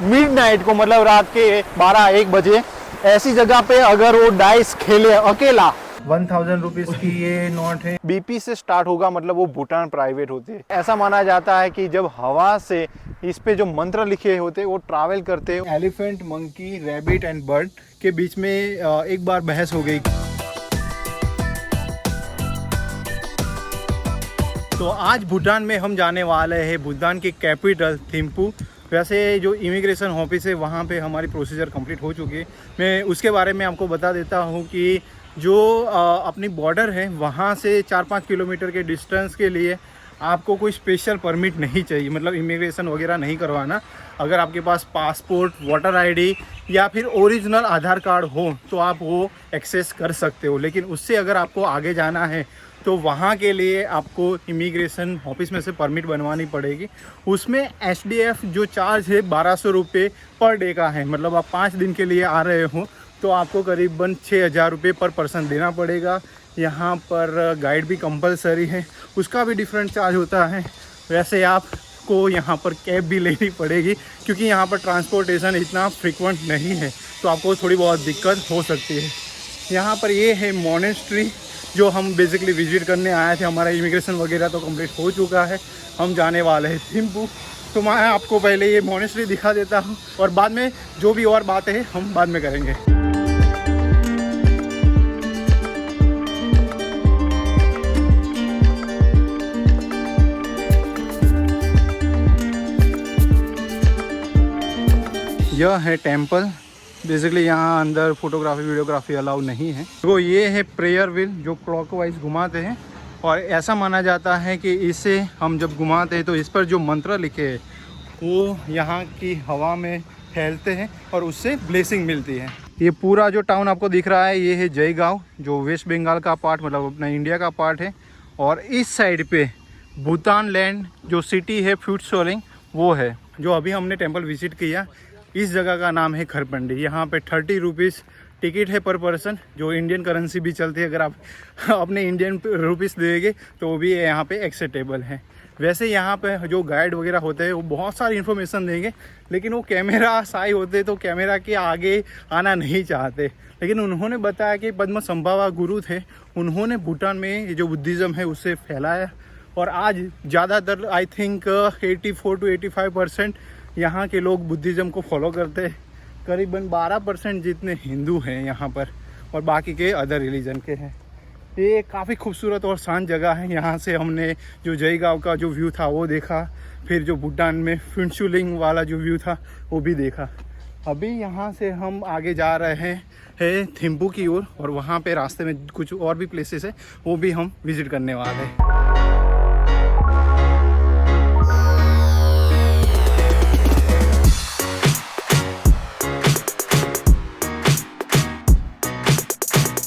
Midnight को, मतलब रात के 12-1 बजे ऐसी जगह पे अगर वो डाइस खेले अकेला, 1000 रुपीज की ये नोट है। बीपी से स्टार्ट होगा, मतलब वो भूटान प्राइवेट होती है। ऐसा माना जाता है कि जब हवा से इस पे जो मंत्र लिखे होते हैं वो ट्रैवल करते हैं। Elephant, monkey, rabbit and bird के बीच में एक बार बहस हो गई। तो आज भूटान में हम जाने वाले हैं, भूटान की कैपिटल थिम्पू। वैसे जो इमिग्रेशन ऑफिस है वहाँ पे हमारी प्रोसीजर कंप्लीट हो चुकी है। मैं उसके बारे में आपको बता देता हूँ कि जो अपनी बॉर्डर है वहाँ से 4-5 किलोमीटर के डिस्टेंस के लिए आपको कोई स्पेशल परमिट नहीं चाहिए, मतलब इमिग्रेशन वगैरह नहीं करवाना। अगर आपके पास पासपोर्ट, वोटर आईडी या फिर ओरिजिनल आधार कार्ड हो तो आप वो एक्सेस कर सकते हो। लेकिन उससे अगर आपको आगे जाना है तो वहाँ के लिए आपको इमिग्रेशन ऑफिस में से परमिट बनवानी पड़ेगी। उसमें एसडीएफ जो चार्ज है 1200 रुपये पर डे का है। मतलब आप 5 दिन के लिए आ रहे हो तो आपको करीबन 6000 रुपये पर पर्सन देना पड़ेगा। यहाँ पर गाइड भी कंपलसरी है, उसका भी डिफरेंट चार्ज होता है। वैसे आपको यहाँ पर कैब भी लेनी पड़ेगी क्योंकि यहाँ पर ट्रांसपोर्टेशन इतना फ्रिक्वेंट नहीं है, तो आपको थोड़ी बहुत दिक्कत हो सकती है। यहाँ पर ये है मोनेस्ट्री जो हम बेसिकली विजिट करने आए थे। हमारा इमिग्रेशन वगैरह तो कंप्लीट हो चुका है, हम जाने वाले हैं थिम्पू। तो मैं आपको पहले ये मोनेस्ट्री दिखा देता हूँ और बाद में जो भी और बातें हैं हम बाद में करेंगे। यह है टेम्पल। बेसिकली यहाँ अंदर फोटोग्राफी वीडियोग्राफी अलाउ नहीं है। तो ये है प्रेयर व्हील जो क्लॉकवाइज घुमाते हैं और ऐसा माना जाता है कि इसे हम जब घुमाते हैं तो इस पर जो मंत्र लिखे हैं वो यहाँ की हवा में फैलते हैं और उससे ब्लेसिंग मिलती है। ये पूरा जो टाउन आपको दिख रहा है ये है जयगांव, जो वेस्ट बंगाल का पार्ट, मतलब अपना इंडिया का पार्ट है। और इस साइड पे भूटान लैंड जो सिटी है फ्यूटसोलिंग वो है। जो अभी हमने टेम्पल विजिट किया, इस जगह का नाम है खरपंडी। यहाँ पे 30 रुपीज़ टिकट है पर पर्सन, जो इंडियन करेंसी भी चलती है। अगर आप अपने इंडियन रुपीज़ देंगे तो वो भी यहाँ पे एक्सेप्टेबल है। वैसे यहाँ पे जो गाइड वगैरह होते हैं वो बहुत सारी इन्फॉर्मेशन देंगे, लेकिन वो कैमरा साई होते तो कैमरा के आगे आना नहीं चाहते। लेकिन उन्होंने बताया कि पद्म संभावा गुरु थे, उन्होंने भूटान में जो बुद्धिज़्म है उससे फैलाया। और आज ज़्यादातर आई थिंक 84 to 85% यहाँ के लोग बुद्धिज़्म को फॉलो करते हैं। करीबन 12% जितने हिंदू हैं यहाँ पर और बाकी के अदर रिलीजन के हैं। ये काफ़ी खूबसूरत और शांत जगह है। यहाँ से हमने जो जयगांव का जो व्यू था वो देखा, फिर जो भूटान में फुनचुलिंग वाला जो व्यू था वो भी देखा। अभी यहाँ से हम आगे जा रहे हैं थिम्पू की ओर और वहाँ पे रास्ते में कुछ और भी प्लेसेस है वो भी हम विज़िट करने वाले हैं।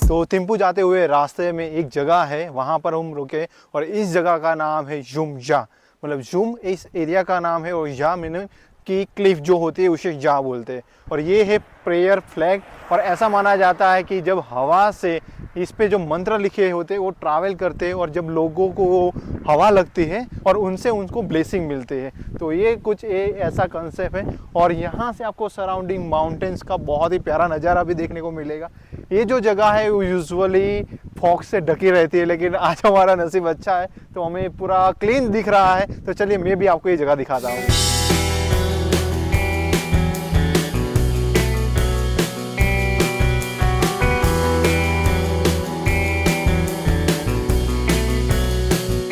तो थिम्पू जाते हुए रास्ते में एक जगह है, वहाँ पर हम रुके और इस जगह का नाम है जुमजा। मतलब जुम इस एरिया का नाम है और जा मीनिंग की क्लिफ जो होती है उसे जा बोलते हैं। और ये है प्रेयर फ्लैग। और ऐसा माना जाता है कि जब हवा से इस पे जो मंत्र लिखे होते हैं वो ट्रैवल करते हैं और जब लोगों को हवा लगती है और उनसे उनको ब्लेसिंग मिलती है। तो ये कुछ ऐसा कंसेप्ट है। और यहाँ से आपको सराउंडिंग माउंटेन्स का बहुत ही प्यारा नज़ारा भी देखने को मिलेगा। ये जो जगह है वो यूजुअली फॉग से ढकी रहती है, लेकिन आज हमारा नसीब अच्छा है तो हमें पूरा क्लीन दिख रहा है। तो चलिए मैं भी आपको ये जगह दिखाता हूँ।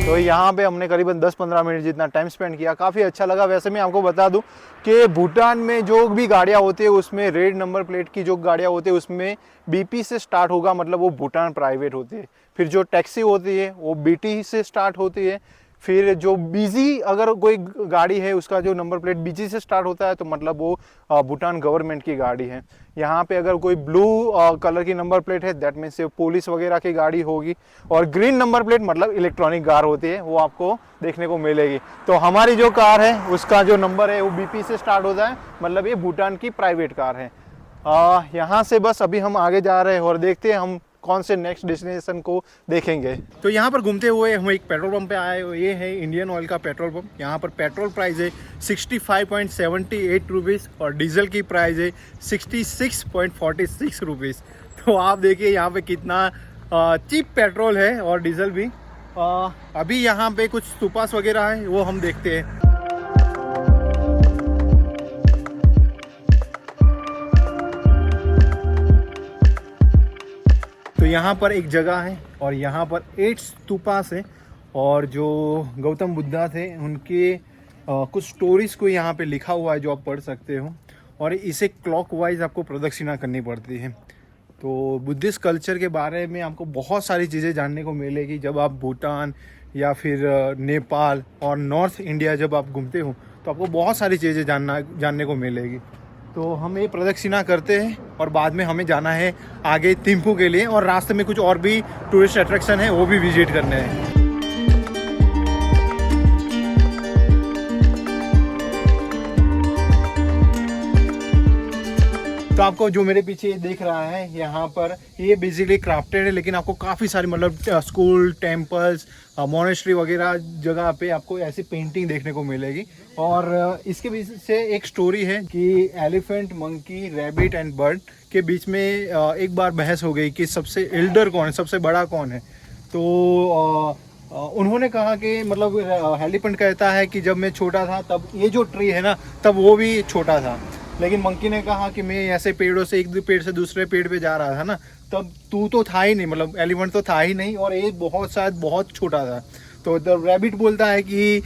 तो यहाँ पे हमने करीबन 10-15 मिनट जितना टाइम स्पेंड किया, काफ़ी अच्छा लगा। वैसे मैं आपको बता दूं कि भूटान में जो भी गाड़ियाँ होती है उसमें रेड नंबर प्लेट की जो गाड़ियाँ होती है उसमें बीपी से स्टार्ट होगा, मतलब वो भूटान प्राइवेट होती है। फिर जो टैक्सी होती है वो बीटी से स्टार्ट होती है। फिर जो बीजी अगर कोई गाड़ी है उसका जो नंबर प्लेट बीजी से स्टार्ट होता है तो मतलब वो भूटान गवर्नमेंट की गाड़ी है। यहाँ पे अगर कोई ब्लू कलर की नंबर प्लेट है दैट मीन्स पुलिस वगैरह की गाड़ी होगी। और ग्रीन नंबर प्लेट मतलब इलेक्ट्रॉनिक कार होती है, वो आपको देखने को मिलेगी। तो हमारी जो कार है उसका जो नंबर है वो बीपी से स्टार्ट होता है, मतलब ये भूटान की प्राइवेट कार है। यहाँ से बस अभी हम आगे जा रहे हैं और देखते हैं हम कौन से नेक्स्ट डेस्टिनेशन को देखेंगे। तो यहाँ पर घूमते हुए हम एक पेट्रोल पंप पे आए। ये है इंडियन ऑयल का पेट्रोल पंप। यहाँ पर पेट्रोल प्राइस है 65.78 रुपीज़ और डीजल की प्राइस है 66.46 रुपीज़। तो आप देखिए यहाँ पे कितना चीप पेट्रोल है और डीजल भी। अभी यहाँ पे कुछ स्तूपास वगैरह है, वो हम देखते हैं। तो यहाँ पर एक जगह है और यहाँ पर 8 स्तूपास है और जो गौतम बुद्धा थे उनके कुछ स्टोरीज को यहाँ पे लिखा हुआ है जो आप पढ़ सकते हो। और इसे क्लॉकवाइज आपको प्रदक्षिणा करनी पड़ती है। तो बुद्धिस्ट कल्चर के बारे में आपको बहुत सारी चीज़ें जानने को मिलेगी जब आप भूटान या फिर नेपाल और नॉर्थ इंडिया जब आप घूमते हो, तो आपको बहुत सारी चीज़ें जानने को मिलेगी। तो हम ये प्रदक्षिणा करते हैं और बाद में हमें जाना है आगे थिम्पू के लिए, और रास्ते में कुछ और भी टूरिस्ट अट्रैक्शन है वो भी विजिट करने हैं। तो आपको जो मेरे पीछे ये दिख रहा है, यहाँ पर ये बेसिकली क्राफ्टेड है, लेकिन आपको काफ़ी सारे मतलब स्कूल, टेम्पल्स, मोनेस्ट्री वगैरह जगह पे आपको ऐसी पेंटिंग देखने को मिलेगी। और इसके बीच से एक स्टोरी है कि elephant, monkey, rabbit and bird के बीच में एक बार बहस हो गई कि सबसे एल्डर कौन है, सबसे बड़ा कौन है। तो उन्होंने कहा कि मतलब एलिफेंट कहता है कि जब मैं छोटा था तब ये जो ट्री है ना, तब वो भी छोटा था। लेकिन मंकी ने कहा कि मैं ऐसे पेड़ों से एक पेड़ से दूसरे पेड़ पे जा रहा था ना, तब तू तो था ही नहीं, मतलब एलिफेंट तो था ही नहीं और ये शायद बहुत छोटा था। तो द रैबिट बोलता है कि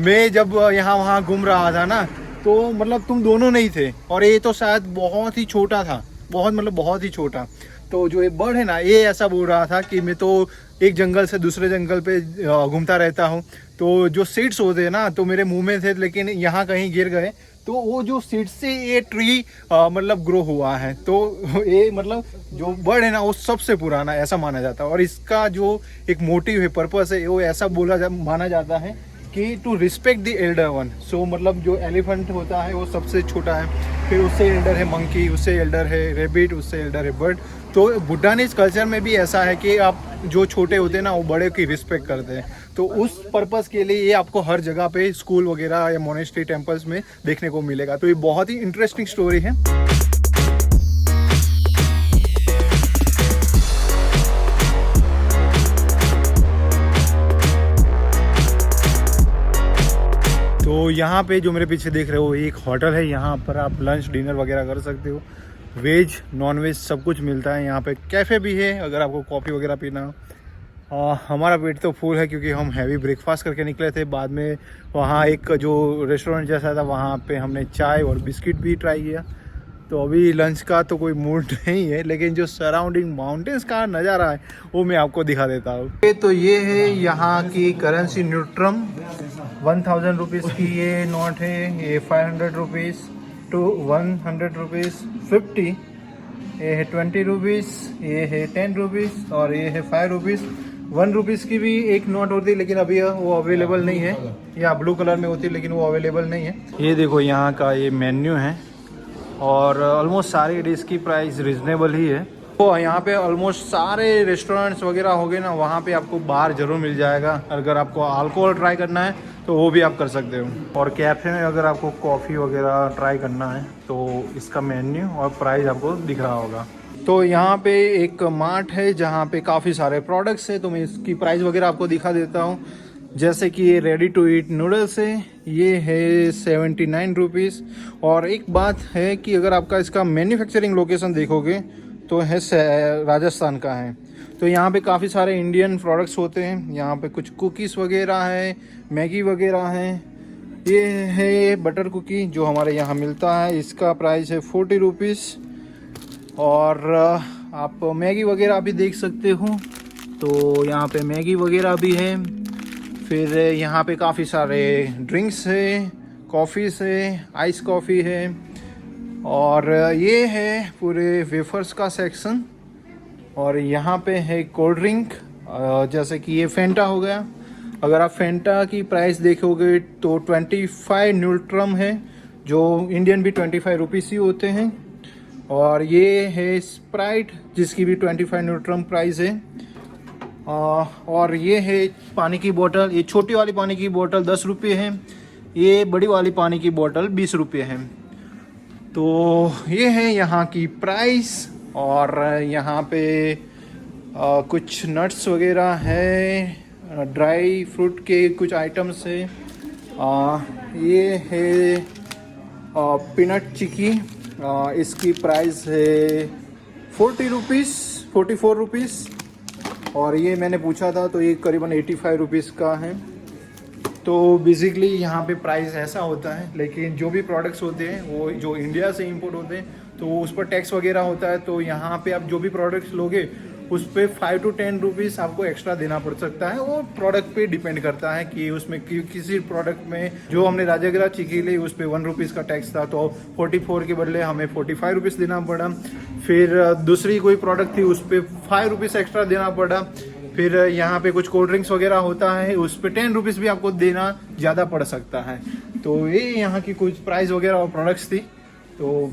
मैं जब यहाँ वहाँ घूम रहा था ना, तो मतलब तुम दोनों नहीं थे और ये तो शायद बहुत ही छोटा था, बहुत ही छोटा। तो जो ये बर्ड है ना, ये ऐसा बोल रहा था कि मैं तो एक जंगल से दूसरे जंगल पे घूमता रहता हूँ, तो जो सीड्स होते हैं ना तो मेरे मुंह में थे, लेकिन यहाँ कहीं गिर गए, तो वो जो सीड से ये ट्री मतलब ग्रो हुआ है। तो ये मतलब जो बर्ड है ना वो सबसे पुराना ऐसा माना जाता है। और इसका जो एक मोटिव है, पर्पस है, वो ऐसा माना जाता है कि to respect the elder one. So मतलब जो एलिफेंट होता है वो सबसे छोटा है, फिर उससे एल्डर है मंकी, उससे एल्डर है रेबिट, उससे एल्डर है बर्ड। तो भूटानीज कल्चर में भी ऐसा है कि आप जो छोटे होते हैं ना वो बड़े की रिस्पेक्ट करते हैं। तो उस पर्पस के लिए ये आपको हर जगह पे स्कूल वगैरह या मोनेस्ट्री टेम्पल्स में देखने को मिलेगा। तो ये बहुत ही इंटरेस्टिंग स्टोरी है। तो यहाँ पे जो मेरे पीछे देख रहे हो एक होटल है, यहाँ पर आप लंच डिनर वगैरह कर सकते हो। वेज नॉन वेज सब कुछ मिलता है। यहाँ पे कैफ़े भी है अगर आपको कॉफ़ी वगैरह पीना हो। हमारा पेट तो फुल है क्योंकि हम हैवी ब्रेकफास्ट करके निकले थे। बाद में वहाँ एक जो रेस्टोरेंट जैसा था वहाँ पे हमने चाय और बिस्किट भी ट्राई किया। तो अभी लंच का तो कोई मूड नहीं है, लेकिन जो सराउंडिंग माउंटेन्स का नज़ारा है वो मैं आपको दिखा देता हूँ। तो ये है यहाँ की करेंसी न्यूट्रम। 1000 रुपीज़ की ये नोट है, ये 500 रुपीज़ टू 100 रुपीज़ 50, ये है 20 रुपीज़, ये है 10 रुपीज़ और ये है 5 रुपीज़। 1 रुपीज़ की भी एक नोट होती है, लेकिन अभी वो अवेलेबल नहीं है। या ब्लू कलर में होती है लेकिन वो अवेलेबल नहीं है। ये देखो यहाँ का ये मेन्यू है और ऑलमोस्ट सारी डिश की प्राइस रिजनेबल ही है। तो यहाँ पे ऑलमोस्ट सारे रेस्टोरेंट्स वगैरह हो गए ना, वहाँ पे आपको बार ज़रूर मिल जाएगा। अगर आपको अल्कोहल ट्राई करना है तो वो भी आप कर सकते हो। और कैफ़े में अगर आपको कॉफ़ी वगैरह ट्राई करना है तो इसका मेन्यू और प्राइस आपको दिख रहा होगा। तो यहाँ पे एक मार्ट है जहाँ पे काफ़ी सारे प्रोडक्ट्स है, तो मैं इसकी प्राइस वगैरह आपको दिखा देता हूँ। जैसे कि ये रेडी टू ईट नूडल्स है, ये है 79 रुपीज़। और एक बात है कि अगर आपका इसका मैन्युफैक्चरिंग लोकेशन देखोगे तो है राजस्थान का है। तो यहाँ पे काफ़ी सारे इंडियन प्रोडक्ट्स होते हैं। यहाँ पे कुछ कुकीज़ वगैरह है, मैगी वगैरह है। ये है बटर कुकी जो हमारे यहाँ मिलता है, इसका प्राइस है 40 रुपीज़। और आप मैगी वगैरह भी देख सकते हो, तो यहाँ पे मैगी वगैरह भी है। फिर यहाँ पे काफ़ी सारे ड्रिंक्स है, कॉफ़ीज़ है, आइस कॉफ़ी है। और ये है पूरे वेफर्स का सेक्शन। और यहाँ पे है कोल्ड ड्रिंक, जैसे कि ये फेंटा हो गया। अगर आप फेंटा की प्राइस देखोगे तो 25 न्यूट्रम है, जो इंडियन भी 25 रुपीज़ ही होते हैं। और ये है स्प्राइट जिसकी भी 25 न्यूट्रम प्राइस है। और ये है पानी की बोतल, ये छोटी वाली पानी की बोतल 10 रुपये है, ये बड़ी वाली पानी की बोतल 20 रुपये है। तो ये है यहाँ की प्राइस। और यहाँ पे कुछ नट्स वगैरह है, ड्राई फ्रूट के कुछ आइटम्स है। ये है पीनट चिक्की, इसकी प्राइस है 40 रुपीज़, 44 रुपीज़। और ये मैंने पूछा था तो ये करीबन 85 रुपीज़ का है। तो बेसिकली यहाँ पे प्राइस ऐसा होता है, लेकिन जो भी प्रोडक्ट्स होते हैं वो जो इंडिया से इंपोर्ट होते हैं तो उस पर टैक्स वगैरह होता है। तो यहाँ पे आप जो भी प्रोडक्ट्स लोगे उस पर 5 to 10 रुपीज़ आपको एक्स्ट्रा देना पड़ सकता है। वो प्रोडक्ट पे डिपेंड करता है कि उसमें किसी प्रोडक्ट में, जो हमने राजागरा चिक्की ली उस पर 1 रुपीज़ का टैक्स था तो 44 के बदले हमें 45 रुपीज़ देना पड़ा। फिर दूसरी कोई प्रोडक्ट थी उस पर 5 रुपीज़ एक्स्ट्रा देना पड़ा। फिर यहाँ पे कुछ कोल्ड ड्रिंक्स वगैरह होता है उस पर 10 रुपीज़ भी आपको देना ज़्यादा पड़ सकता है। तो ये यहाँ की कुछ प्राइस वगैरह और प्रोडक्ट्स थी, तो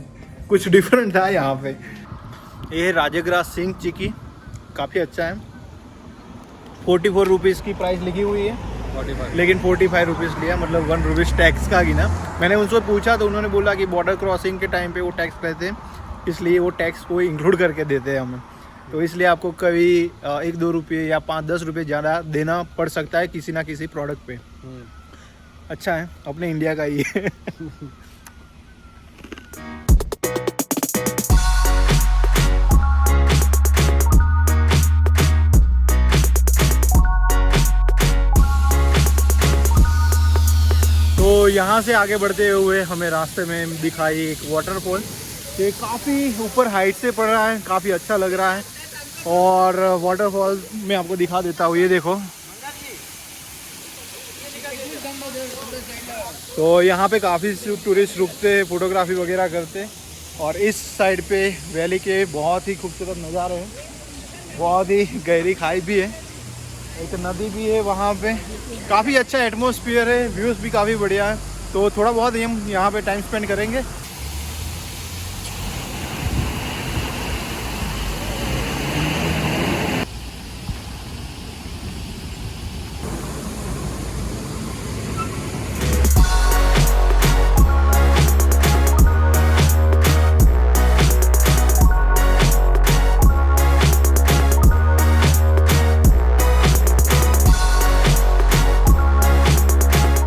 कुछ डिफरेंट था यहाँ पे। ये राजागरा सिंह चिक्की काफ़ी अच्छा है, 44 रुपीज़ की प्राइस लिखी हुई है 45, लेकिन 45 रुपीज़ लिया, मतलब 1 रुपीज़ टैक्स का गिना। मैंने उनसे पूछा तो उन्होंने बोला कि बॉर्डर क्रॉसिंग के टाइम पे वो टैक्स लेते हैं, इसलिए वो टैक्स को इंक्लूड करके देते हैं हमें। तो इसलिए आपको कभी 1-2 रुपये या 5-10 रुपये ज़्यादा देना पड़ सकता है किसी ना किसी प्रोडक्ट पे। अच्छा है, अपने इंडिया का ही है। तो यहाँ से आगे बढ़ते हुए हमें रास्ते में दिखाई एक वाटरफॉल। ये काफ़ी ऊपर हाइट से पड़ रहा है, काफ़ी अच्छा लग रहा है। और वाटरफॉल में आपको दिखा देता हूँ, ये देखो। तो यहाँ पे काफ़ी टूरिस्ट रुकते, फोटोग्राफी वगैरह करते। और इस साइड पे वैली के बहुत ही खूबसूरत नज़ारे हैं, बहुत ही गहरी खाई भी है, एक नदी भी है वहाँ पे। काफ़ी अच्छा एटमॉस्फेयर है, व्यूज़ भी काफ़ी बढ़िया है। तो थोड़ा बहुत हम यहाँ पे टाइम स्पेंड करेंगे।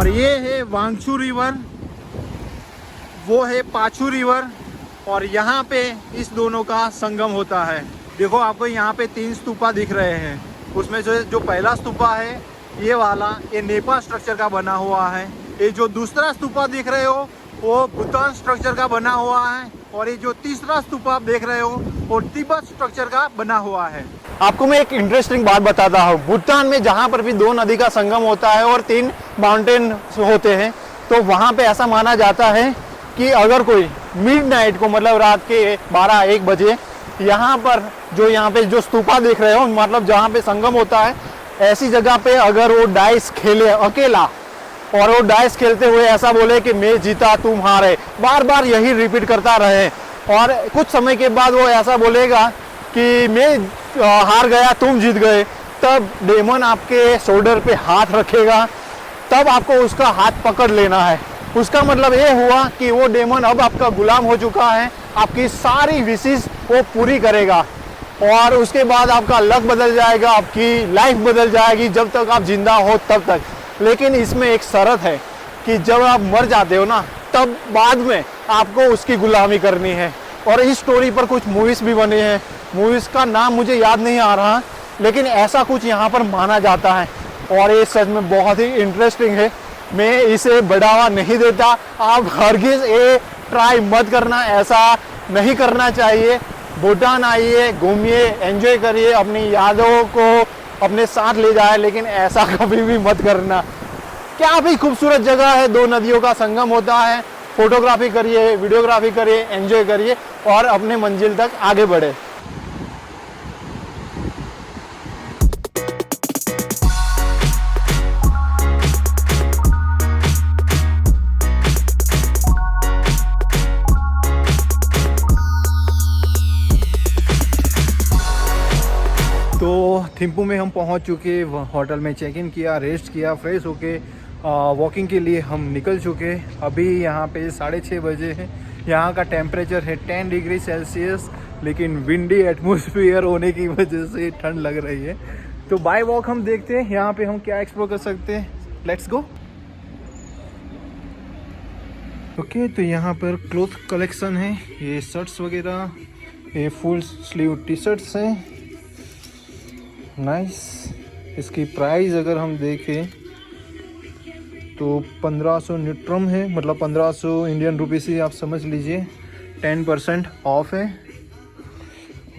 ये है वांगचू रिवर, वो है पाछू रिवर, और यहाँ पे इस दोनों का संगम होता है। देखो आपको यहाँ पे 3 स्तूपा दिख रहे हैं, उसमें जो पहला स्तूपा है ये वाला, ये नेपाल स्ट्रक्चर का बना हुआ है। ये जो दूसरा स्तूपा देख रहे हो वो भूटान स्ट्रक्चर का बना हुआ है, और ये जो तीसरा स्तूपा आप देख रहे हो वो तिब्बत स्ट्रक्चर का बना हुआ है। आपको मैं एक इंटरेस्टिंग बात बताता हूँ। भूटान में जहाँ पर भी 2 नदी का संगम होता है और 3 माउंटेन होते हैं, तो वहाँ पे ऐसा माना जाता है कि अगर कोई मिडनाइट को, मतलब रात के 12-1 बजे यहाँ पे जो स्तूपा देख रहे हो, मतलब जहाँ पे संगम होता है, ऐसी जगह पे अगर वो डाइस खेले अकेला, और वो डाइस खेलते हुए ऐसा बोले कि मैं जीता तुम हारे, बार बार यही रिपीट करता रहे, और कुछ समय के बाद वो ऐसा बोलेगा कि मैं हार गया तुम जीत गए, तब डेमन आपके शोल्डर पे हाथ रखेगा, तब आपको उसका हाथ पकड़ लेना है। उसका मतलब ये हुआ कि वो डेमन अब आपका गुलाम हो चुका है, आपकी सारी विशेष वो पूरी करेगा, और उसके बाद आपका लक बदल जाएगा, आपकी लाइफ बदल जाएगी, जब तक आप जिंदा हो तब तक। लेकिन इसमें एक शर्त है कि जब आप मर जाते हो ना, तब बाद में आपको उसकी गुलामी करनी है। और इस स्टोरी पर कुछ मूवीज़ भी बने हैं, मूवीज़ का नाम मुझे याद नहीं आ रहा, लेकिन ऐसा कुछ यहाँ पर माना जाता है, और ये सच में बहुत ही इंटरेस्टिंग है। मैं इसे बढ़ावा नहीं देता, आप हरगिज़ ये ट्राई मत करना, ऐसा नहीं करना चाहिए। भूटान आइए, घूमिए, एंजॉय करिए, अपनी यादों को अपने साथ ले जाए, लेकिन ऐसा कभी भी मत करना। क्या भी खूबसूरत जगह है, 2 नदियों का संगम होता है। फोटोग्राफी करिए, वीडियोग्राफी करिए, एंजॉय करिए और अपने मंजिल तक आगे बढ़े। थिम्पू में हम पहुंच चुके, होटल में चेक इन किया, रेस्ट किया, फ्रेश होके वॉकिंग के लिए हम निकल चुके। अभी यहाँ पे 6:30 बजे है। यहाँ का टेम्परेचर है 10 डिग्री सेल्सियस, लेकिन विंडी एटमॉस्फेयर होने की वजह से ठंड लग रही है। तो बाय वॉक हम देखते हैं यहाँ पे हम क्या एक्सप्लोर कर सकते हैं। Let's go. ओके, तो यहाँ पर क्लोथ कलेक्शन है, ये शर्ट्स वगैरह, ये फुल स्लीव टी शर्ट्स हैं, नाइस। इसकी प्राइस अगर हम देखें तो 1500 न्यूट्रम है, मतलब 1500 इंडियन रुपीस ही आप समझ लीजिए। 10% ऑफ है।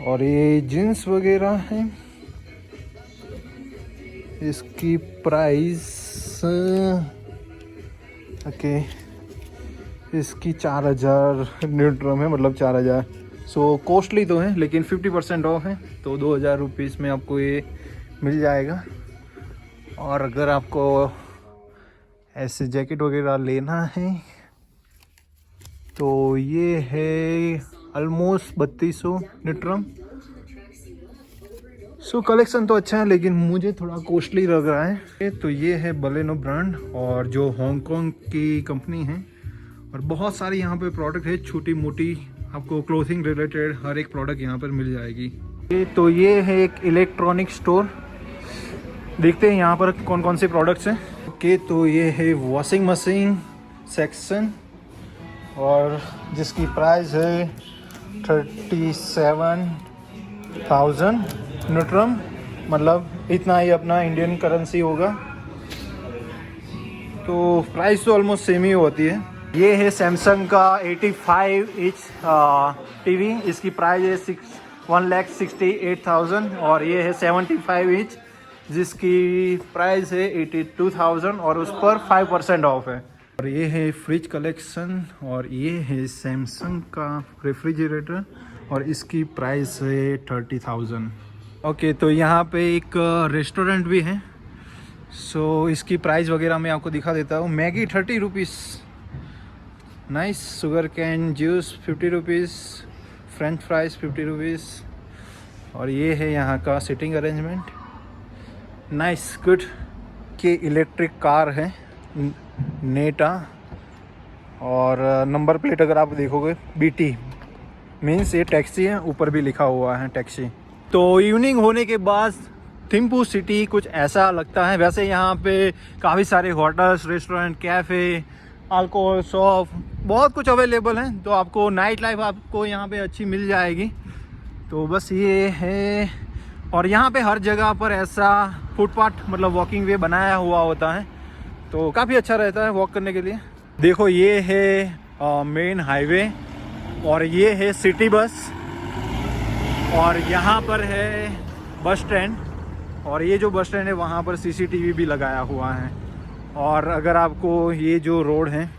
और ये जीन्स वगैरह है, इसकी प्राइस ओके इसकी 4000 न्यूट्रम है, मतलब 4000। सो कॉस्टली तो है, लेकिन 50% ऑफ है, तो 2000 रुपीज़ में आपको ये मिल जाएगा। और अगर आपको ऐसे जैकेट वगैरह लेना है तो ये है ऑलमोस्ट 3200 न्यूट्रम। सो कलेक्शन तो अच्छा है, लेकिन मुझे थोड़ा कॉस्टली लग रहा है। तो ये है बलेनो ब्रांड, और जो हांगकांग की कंपनी है, और बहुत सारी यहाँ पे प्रोडक्ट है, छोटी मोटी आपको क्लोथिंग रिलेटेड हर एक प्रोडक्ट यहाँ पर मिल जाएगी। तो ये है एक इलेक्ट्रॉनिक स्टोर, देखते हैं यहाँ पर कौन कौन से प्रोडक्ट्स हैं। ओके, तो ये है वॉशिंग मशीन सेक्शन, और जिसकी प्राइस है 37,000 न्यूट्रम, मतलब इतना ही अपना इंडियन करेंसी होगा। तो प्राइस तो ऑलमोस्ट सेम ही होती है। ये है सैमसंग का 85 इंच टीवी, इसकी प्राइस है 1,68,000, और ये है 75 इंच जिसकी प्राइस है 82,000, और उस पर 5% ऑफ है। और ये है फ्रिज कलेक्शन, और ये है सैमसंग का रेफ्रिजरेटर, और इसकी प्राइस है 30,000। ओके, तो यहाँ पे एक रेस्टोरेंट भी है। सो इसकी प्राइस वगैरह मैं आपको दिखा देता हूँ। Maggi 30 rupees, nice. Sugar cane juice 50 rupees, French fries 50 rupees. और ये है यहाँ का सिटिंग अरेंजमेंट, नाइस, गुड। के इलेक्ट्रिक कार है नेटा, और नंबर प्लेट अगर आप देखोगे BT मीन्स ये टैक्सी है, ऊपर भी लिखा हुआ है टैक्सी। तो इवनिंग होने के बाद थिम्पू सिटी कुछ ऐसा लगता है। वैसे यहाँ पे काफ़ी सारे hotels, restaurant, cafe, alcohol shop, बहुत कुछ अवेलेबल है। तो आपको नाइट लाइफ आपको यहाँ पे अच्छी मिल जाएगी। तो बस ये है, और यहाँ पे हर जगह पर ऐसा फुटपाथ, मतलब वॉकिंग वे बनाया हुआ होता है, तो काफ़ी अच्छा रहता है वॉक करने के लिए। देखो, ये है मेन हाईवे, और ये है सिटी बस, और यहाँ पर है बस स्टैंड, और ये जो बस स्टैंड है वहाँ पर CCTV भी लगाया हुआ है। और अगर आपको ये जो रोड है,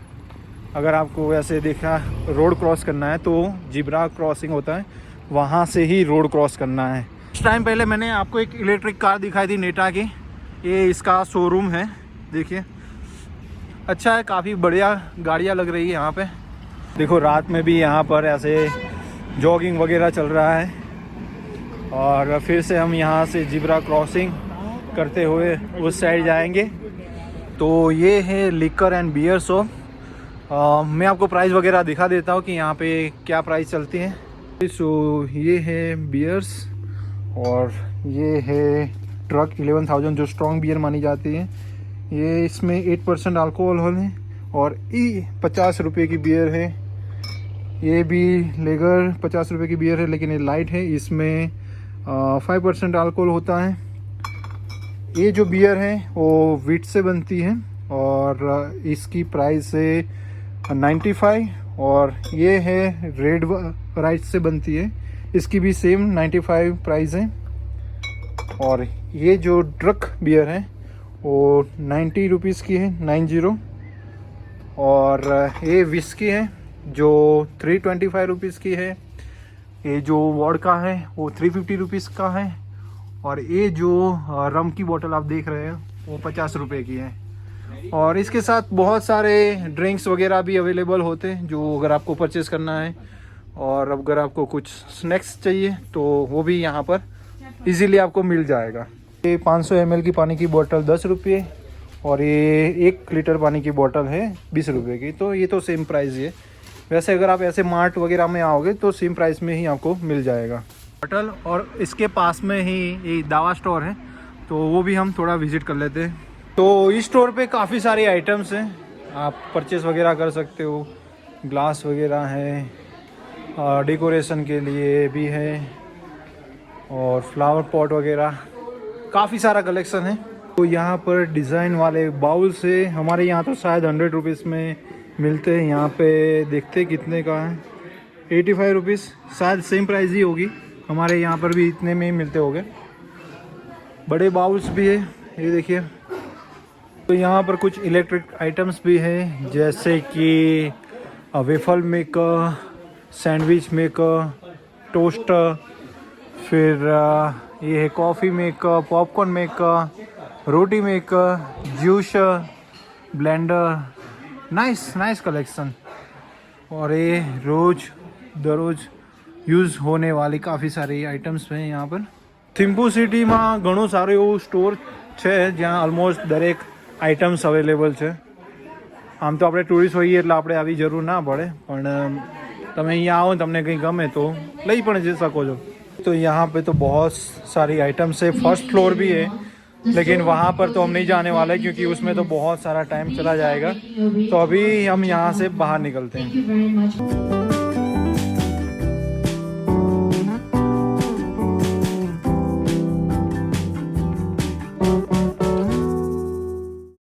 अगर आपको ऐसे देखा रोड क्रॉस करना है तो जिब्रा क्रॉसिंग होता है, वहाँ से ही रोड क्रॉस करना है। कुछ टाइम पहले मैंने आपको एक इलेक्ट्रिक कार दिखाई थी नेटा की, ये इसका शोरूम है, देखिए अच्छा है, काफ़ी बढ़िया गाड़ियाँ लग रही है यहाँ पे। देखो, रात में भी यहाँ पर ऐसे जॉगिंग वगैरह चल रहा है। और फिर से हम यहाँ से जिब्रा क्रॉसिंग करते हुए उस साइड जाएंगे। तो ये है लिकर एंड बियर शॉप। मैं आपको प्राइस वगैरह दिखा देता हूँ कि यहाँ पे क्या प्राइस चलती है। सो ये है बियर्स, और ये है ट्रक 11,000 जो स्ट्रॉन्ग बियर मानी जाती है। ये इसमें 8% अल्कोहल है, और 50 रुपये की बियर है। ये भी लेगर 50 रुपये की बियर है, लेकिन ये लाइट है, इसमें 5% अल्कोहल होता है। ये जो बियर है वो वीट से बनती है, और इसकी प्राइस है 95। और ये है रेड राइस से बनती है, इसकी भी सेम 95 प्राइस है। और ये जो ड्रक बियर है वो 90 रुपीज़ की है, 90। और ये विस्की है जो 325 रुपीज़ की है। ये जो वोडका है वो 350 रुपीज़ का है। और ये जो रम की बोतल आप देख रहे हैं वो 50 रुपये की है। और इसके साथ बहुत सारे ड्रिंक्स वगैरह भी अवेलेबल होते हैं जो अगर आपको परचेज़ करना है। और अगर आपको कुछ स्नैक्स चाहिए तो वो भी यहाँ पर इजीली आपको मिल जाएगा। ये 500 ml की पानी की बोतल 10 रुपये और ये 1 लीटर पानी की बोतल है 20 रुपये की। तो ये तो सेम प्राइस ही है। वैसे अगर आप ऐसे मार्ट वगैरह में आओगे तो सेम प्राइस में ही आपको मिल जाएगा बोतल। और इसके पास में ही ये दावा स्टोर है, तो वो भी हम थोड़ा विजिट कर लेते हैं। तो इस स्टोर पे काफ़ी सारे आइटम्स हैं, आप परचेस वगैरह कर सकते हो। ग्लास वगैरह है, डेकोरेशन के लिए भी है और फ्लावर पॉट वगैरह, काफ़ी सारा कलेक्शन है। तो यहाँ पर डिज़ाइन वाले बाउल से हमारे यहाँ तो शायद 100 रुपीज़ में मिलते हैं। यहाँ पे देखते कितने का है, 85 रुपीज़, शायद सेम प्राइस ही होगी। हमारे यहाँ पर भी इतने में ही मिलते होंगे। बड़े बाउल्स भी है, ये देखिए। तो यहाँ पर कुछ इलेक्ट्रिक आइटम्स भी है, जैसे कि waffle maker, sandwich maker, toaster, फिर ये है coffee maker, popcorn maker, roti maker, juicer, blender. Nice collection. और ये दररोज यूज़ होने वाली काफ़ी सारी आइटम्स हैं यहाँ पर। थिम्पू सिटी में घणो सारो एवो स्टोर है જ્યાં ઓલમોસ્ટ દરેક આઇટમ્સ અવેલેબલ છે। આમ તો આપણે ટુરિસ્ટ હોઈએ એટલે આપણે આવી જરૂર ના પડે, પણ તમે અહીંયા આવો તમને કંઈ ગમે તો લઈ પણ જઈ શકો છો। तो यहाँ पे तो बहुत सारी आइटम्स है। फर्स्ट फ्लोर भी है, लेकिन वहाँ पर तो हम नहीं जाने वाले क्योंकि उसमें तो बहुत सारा टाइम चला जाएगा। तो अभी हम यहाँ से बाहर निकलते हैं।